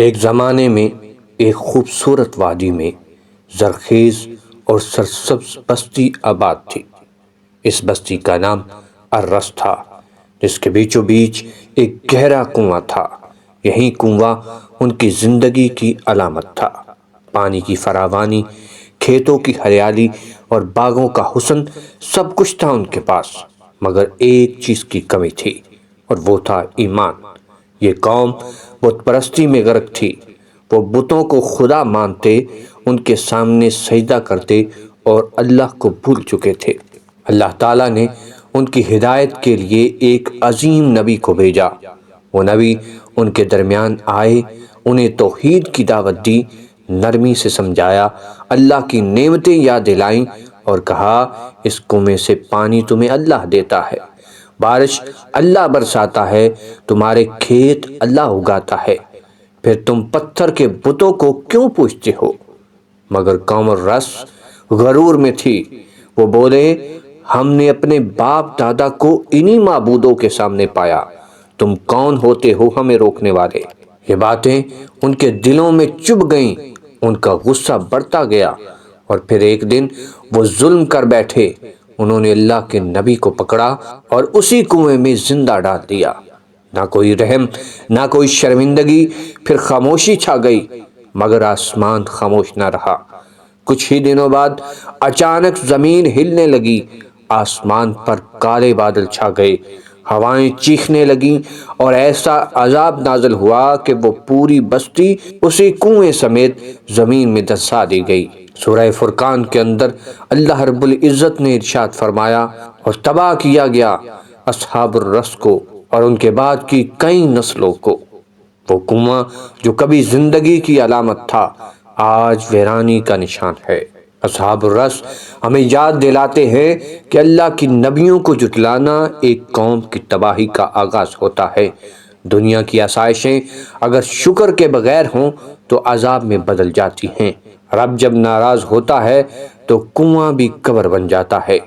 ایک زمانے میں ایک خوبصورت وادی میں زرخیز اور سرسبز بستی آباد تھی۔ اس بستی کا نام ارس تھا، جس کے بیچوں بیچ ایک گہرا کنواں تھا۔ یہی کنواں ان کی زندگی کی علامت تھا۔ پانی کی فراوانی، کھیتوں کی ہریالی اور باغوں کا حسن، سب کچھ تھا ان کے پاس، مگر ایک چیز کی کمی تھی، اور وہ تھا ایمان۔ یہ قوم بت پرستی میں غرق تھی۔ وہ بتوں کو خدا مانتے، ان کے سامنے سجدہ کرتے اور اللہ کو بھول چکے تھے۔ اللہ تعالیٰ نے ان کی ہدایت کے لیے ایک عظیم نبی کو بھیجا۔ وہ نبی ان کے درمیان آئے، انہیں توحید کی دعوت دی، نرمی سے سمجھایا، اللہ کی نعمتیں یاد دلائیں اور کہا، اس کنویں سے پانی تمہیں اللہ دیتا ہے، بارش اللہ برساتا ہے، تمہارے کھیت اللہ اگاتا ہے، پھر تم پتھر کے بتوں کو کیوں پوجتے ہو؟ مگر قوم الرس غرور میں تھی۔ وہ بولے، ہم نے اپنے باپ دادا کو انہی معبودوں کے سامنے پایا، تم کون ہوتے ہو ہمیں روکنے والے؟ یہ باتیں ان کے دلوں میں چبھ گئیں، ان کا غصہ بڑھتا گیا، اور پھر ایک دن وہ ظلم کر بیٹھے۔ انہوں نے اللہ کے نبی کو پکڑا اور اسی کنویں میں زندہ ڈال دیا۔ نہ کوئی رحم، نہ کوئی شرمندگی، پھر خاموشی چھا گئی، مگر آسمان خاموش نہ رہا۔ کچھ ہی دنوں بعد اچانک زمین ہلنے لگی، آسمان پر کالے بادل چھا گئے، ہوائیں چیخنے لگیں، اور ایسا عذاب نازل ہوا کہ وہ پوری بستی اسی کنویں سمیت زمین میں دھنسا دی گئی۔ سورہ فرقان کے اندر اللہ رب العزت نے ارشاد فرمایا، اور تباہ کیا گیا اصحاب الرس کو اور ان کے بعد کی کئی نسلوں کو۔ وہ کنواں جو کبھی زندگی کی علامت تھا، آج ویرانی کا نشان ہے۔ اصحاب الرس ہمیں یاد دلاتے ہیں کہ اللہ کی نبیوں کو جھٹلانا ایک قوم کی تباہی کا آغاز ہوتا ہے۔ دنیا کی آسائشیں اگر شکر کے بغیر ہوں تو عذاب میں بدل جاتی ہیں۔ رب جب ناراض ہوتا ہے تو کنواں بھی قبر بن جاتا ہے۔